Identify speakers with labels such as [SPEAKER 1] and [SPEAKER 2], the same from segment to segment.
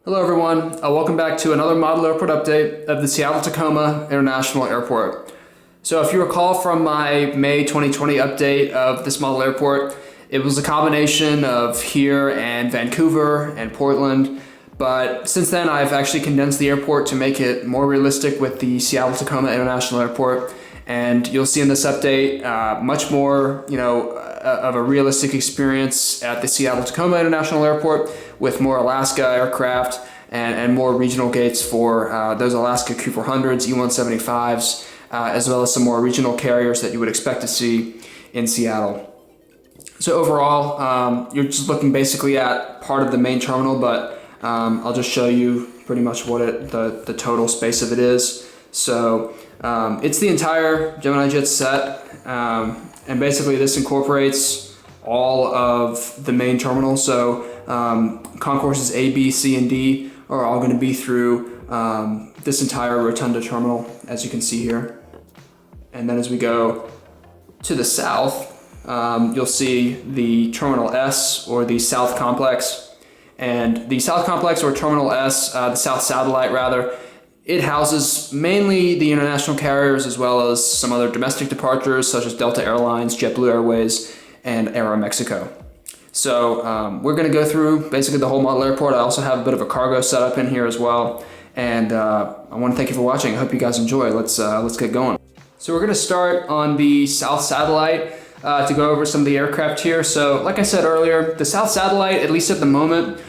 [SPEAKER 1] Hello everyone, welcome back to another model airport update of the Seattle-Tacoma International Airport. So if you recall from my May 2020 update of this model airport, it was a combination of here and Vancouver and Portland, but since then I've actually condensed the airport to make it more realistic with the Seattle-Tacoma International Airport, and you'll see in this update much more, of a realistic experience at the Seattle-Tacoma International Airport with more Alaska aircraft and more regional gates for those Alaska Q400s, E175s, as well as some more regional carriers that you would expect to see in Seattle. So overall, you're just looking basically at part of the main terminal, but I'll just show you pretty much what the total space of it is. So it's the entire Gemini Jet set, and basically this incorporates all of the main terminal. So concourses A, B, C, and D are all going to be through this entire rotunda terminal, as you can see here. And then as we go to the south, you'll see the Terminal S, or the South Complex. And the South Complex, or Terminal S, the South Satellite rather, it houses mainly the international carriers as well as some other domestic departures such as Delta Airlines, JetBlue Airways, and Aeromexico. So we're going to go through basically the whole model airport. I also have a bit of a cargo setup in here as well. And I want to thank you for watching. I hope you guys enjoy. Let's get going. So we're going to start on the South Satellite to go over some of the aircraft here. So like I said earlier, the South Satellite, at least at the moment,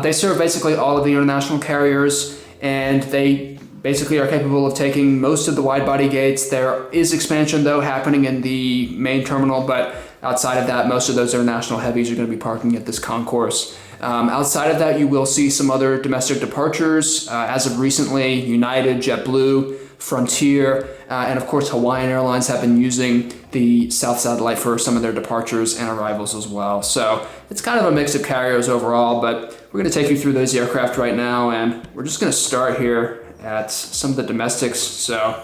[SPEAKER 1] they serve basically all of the international carriers, and they basically are capable of taking most of the wide-body gates. There is expansion, though, happening in the main terminal, but outside of that, most of those international heavies are going to be parking at this concourse. Outside of that, you will see some other domestic departures. As of recently, United, JetBlue, Frontier, and of course Hawaiian Airlines have been using the South Satellite for some of their departures and arrivals as well. So it's kind of a mix of carriers overall, but we're going to take you through those aircraft right now, and we're just going to start here at some of the domestics. So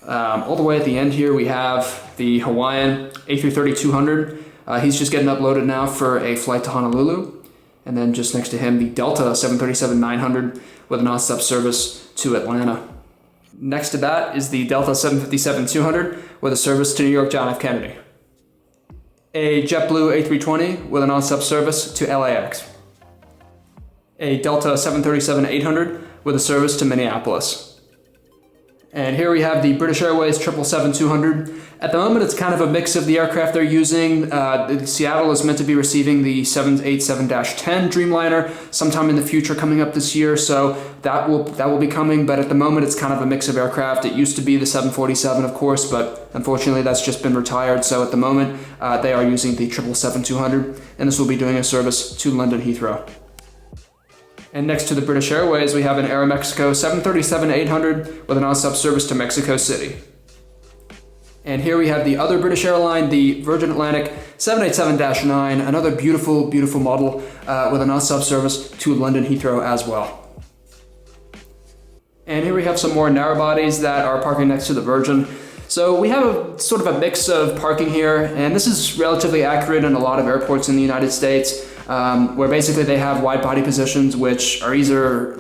[SPEAKER 1] all the way at the end here, we have the Hawaiian A330-200. He's just getting uploaded now for a flight to Honolulu. And then just next to him, the Delta 737-900 with a nonstop service to Atlanta. Next to that is the Delta 757-200 with a service to New York John F. Kennedy. A JetBlue A320 with a nonstop service to LAX. A Delta 737-800 with a service to Minneapolis. And here we have the British Airways 777-200. At the moment, it's kind of a mix of the aircraft they're using. Seattle is meant to be receiving the 787-10 Dreamliner sometime in the future, coming up this year, so that will be coming, but at the moment it's kind of a mix of aircraft. It used to be the 747, of course, but unfortunately that's just been retired, so at the moment they are using the 777-200, and this will be doing a service to London Heathrow. And next to the British Airways, we have an Aeromexico 737-800 with a nonstop service to Mexico City. And here we have the other British airline, the Virgin Atlantic 787-9, another beautiful, beautiful model with a nonstop service to London Heathrow as well. And here we have some more narrow bodies that are parking next to the Virgin. So we have a sort of a mix of parking here, and this is relatively accurate in a lot of airports in the United States, where basically they have wide body positions which are either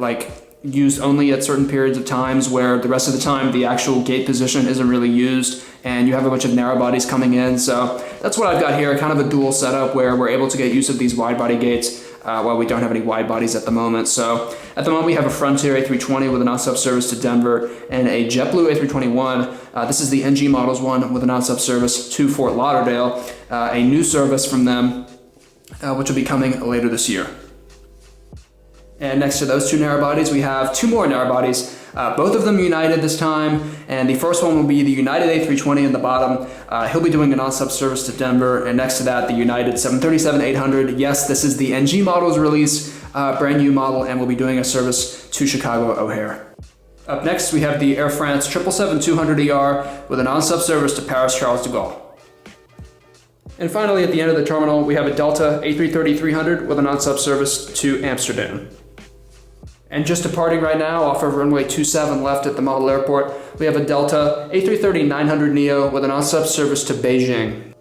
[SPEAKER 1] used only at certain periods of times, where the rest of the time the actual gate position isn't really used, and you have a bunch of narrow bodies coming in. So that's what I've got here, kind of a dual setup where we're able to get use of these wide body gates while we don't have any wide bodies at the moment. So at the moment we have a Frontier A320 with a nonstop service to Denver, and a JetBlue A321. This is the NG models one with a nonstop service to Fort Lauderdale, a new service from them which will be coming later this year. And next to those two narrow bodies, we have two more narrow bodies, both of them United this time, and the first one will be the United A320 in the bottom. He'll be doing a nonstop service to Denver, and next to that, the United 737-800. Yes, this is the NG models release, brand new model, and will be doing a service to Chicago O'Hare. Up next, we have the Air France 777-200ER with a nonstop service to Paris Charles de Gaulle. And finally, at the end of the terminal, we have a Delta A330-300 with a nonstop service to Amsterdam. And just departing right now off of runway 27 left at the model airport, we have a Delta A330-900neo with a nonstop service to Beijing.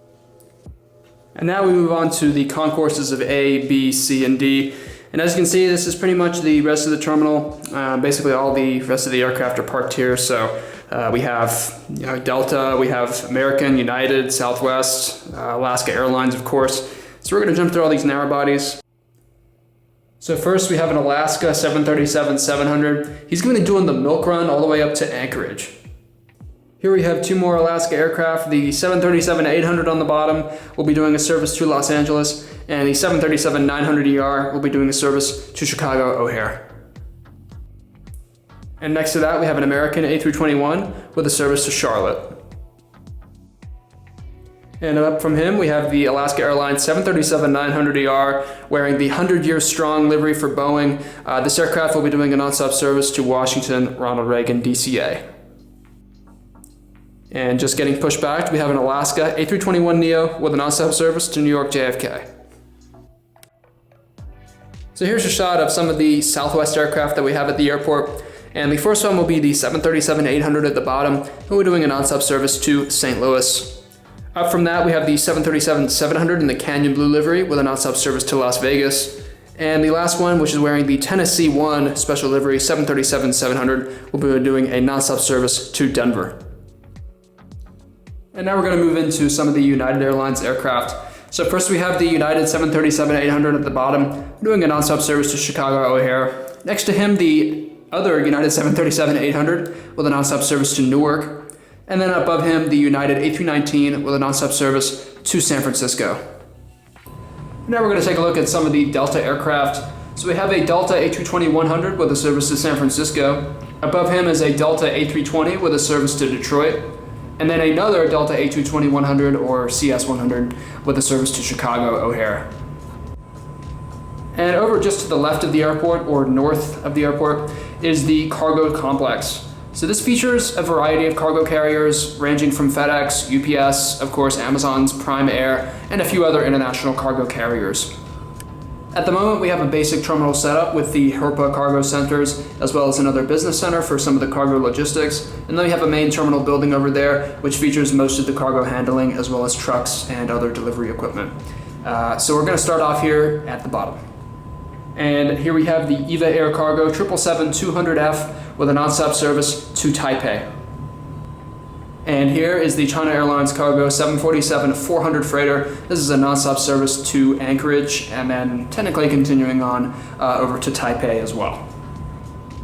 [SPEAKER 1] And now we move on to the concourses of A, B, C, and D. And as you can see, this is pretty much the rest of the terminal. Basically all the rest of the aircraft are parked here. So we have Delta, we have American, United, Southwest, Alaska Airlines, of course. So we're going to jump through all these narrow bodies. So first we have an Alaska 737-700. He's going to be doing the milk run all the way up to Anchorage. Here we have two more Alaska aircraft. The 737-800 on the bottom will be doing a service to Los Angeles, and the 737-900ER will be doing a service to Chicago O'Hare. And next to that we have an American A321 with a service to Charlotte. And up from him, we have the Alaska Airlines 737-900ER wearing the 100-year strong livery for Boeing. This aircraft will be doing a nonstop service to Washington, Ronald Reagan, DCA. And just getting pushed back, we have an Alaska A321neo with a nonstop service to New York, JFK. So here's a shot of some of the Southwest aircraft that we have at the airport. And the first one will be the 737-800 at the bottom, and we're doing a nonstop service to St. Louis. Up from that, we have the 737-700 in the Canyon Blue livery with a nonstop service to Las Vegas. And the last one, which is wearing the Tennessee 1 special livery 737-700, will be doing a nonstop service to Denver. And now we're going to move into some of the United Airlines aircraft. So first we have the United 737-800 at the bottom, doing a nonstop service to Chicago O'Hare. Next to him, the other United 737-800 with a nonstop service to Newark. And then above him, the United A319 with a nonstop service to San Francisco. Now we're going to take a look at some of the Delta aircraft. So we have a Delta A320-100 with a service to San Francisco. Above him is a Delta A320 with a service to Detroit. And then another Delta A220-100 or CS-100 with a service to Chicago O'Hare. And over just to the left of the airport, or north of the airport, is the cargo complex. So this features a variety of cargo carriers ranging from FedEx, UPS, of course Amazon's Prime Air, and a few other international cargo carriers. At the moment, we have a basic terminal setup with the Herpa cargo centers, as well as another business center for some of the cargo logistics. And then we have a main terminal building over there, which features most of the cargo handling, as well as trucks and other delivery equipment. So we're going to start off here at the bottom. And here we have the EVA Air Cargo 777-200F with a nonstop service to Taipei. And here is the China Airlines Cargo 747-400 freighter. This is a nonstop service to Anchorage and then technically continuing on over to Taipei as well.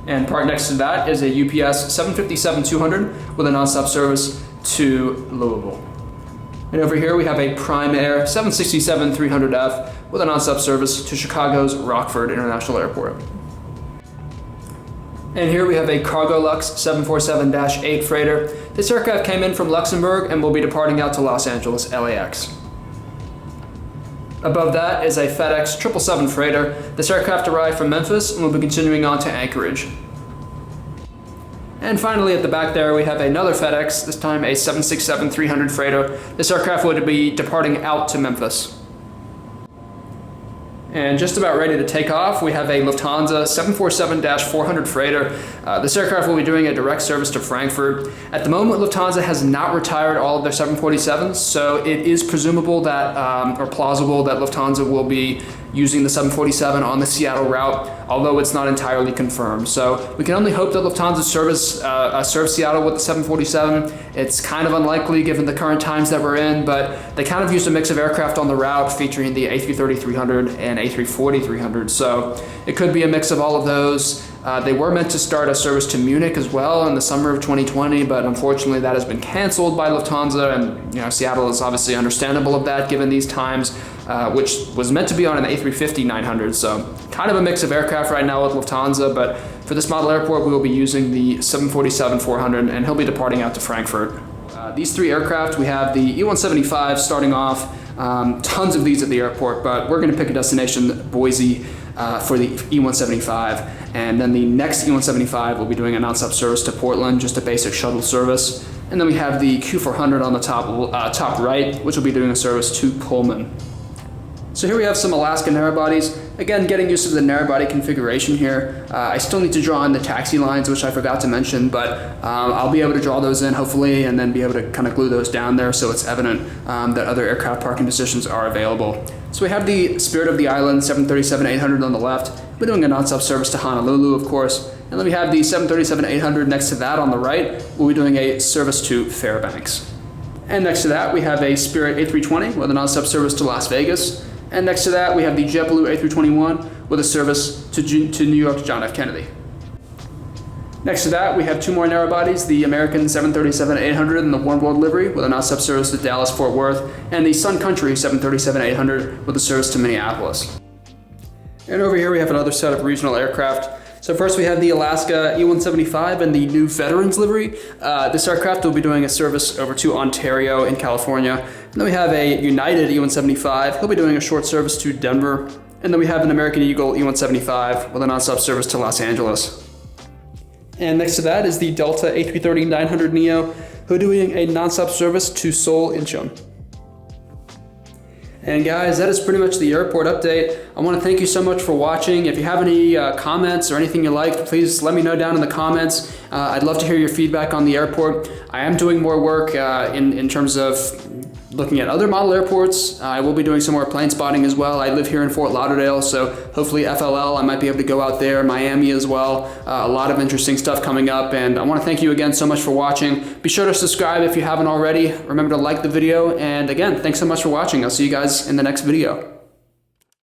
[SPEAKER 1] And part next to that is a UPS 757-200 with a nonstop service to Louisville. And over here we have a Prime Air 767-300F with a nonstop service to Chicago's Rockford International Airport. And here we have a Cargolux 747-8 freighter. This aircraft came in from Luxembourg and will be departing out to Los Angeles, LAX. Above that is a FedEx 777 freighter. This aircraft arrived from Memphis and will be continuing on to Anchorage. And finally at the back there we have another FedEx, this time a 767-300 freighter. This aircraft would be departing out to Memphis. And just about ready to take off, we have a Lufthansa 747-400 freighter. This aircraft will be doing a direct service to Frankfurt. At the moment, Lufthansa has not retired all of their 747s, so it is presumable that, or plausible that Lufthansa will be using the 747 on the Seattle route, although it's not entirely confirmed. So we can only hope that Lufthansa serves Seattle with the 747. It's kind of unlikely given the current times that we're in, but they kind of used a mix of aircraft on the route featuring the A330-300 and A340-300. So it could be a mix of all of those. They were meant to start a service to Munich as well in the summer of 2020, but unfortunately that has been canceled by Lufthansa, and Seattle is obviously understandable of that given these times, which was meant to be on an A350-900. So kind of a mix of aircraft right now with Lufthansa, but for this model airport we will be using the 747-400, and he'll be departing out to Frankfurt. These three aircraft, we have the E-175 starting off, tons of these at the airport, but we're going to pick a destination, Boise, for the E-175, and then the next E-175 will be doing a nonstop service to Portland, just a basic shuttle service. And then we have the Q400 on the top right, which will be doing a service to Pullman. So here we have some Alaska narrow bodies. Again, getting used to the narrow body configuration here. I still need to draw in the taxi lines, which I forgot to mention, but I'll be able to draw those in hopefully, and then be able to kind of glue those down there so it's evident that other aircraft parking positions are available. So we have the Spirit of the Island 737-800 on the left. We're doing a nonstop service to Honolulu, of course. And then we have the 737-800 next to that on the right. We'll be doing a service to Fairbanks. And next to that, we have a Spirit A320 with a nonstop service to Las Vegas. And next to that, we have the JetBlue A321 with a service to New York's John F. Kennedy. Next to that, we have two more narrow bodies, the American 737-800 in the Warm World livery with a nonstop service to Dallas-Fort Worth, and the Sun Country 737-800 with a service to Minneapolis. And over here we have another set of regional aircraft. So first we have the Alaska E-175 in the new Veterans livery. This aircraft will be doing a service over to Ontario in California. And then we have a United E-175. He'll be doing a short service to Denver. And then we have an American Eagle E-175 with a nonstop service to Los Angeles. And next to that is the Delta A330-900neo, who are doing a nonstop service to Seoul, Incheon. And guys, that is pretty much the airport update. I want to thank you so much for watching. If you have any comments or anything you liked, please let me know down in the comments. I'd love to hear your feedback on the airport. I am doing more work in terms of looking at other model airports. I will be doing some more plane spotting as well. I live here in Fort Lauderdale, so hopefully FLL, I might be able to go out there, Miami as well. A lot of interesting stuff coming up, and I want to thank you again so much for watching. Be sure to subscribe if you haven't already. Remember to like the video, and again, thanks so much for watching. I'll see you guys in the next video.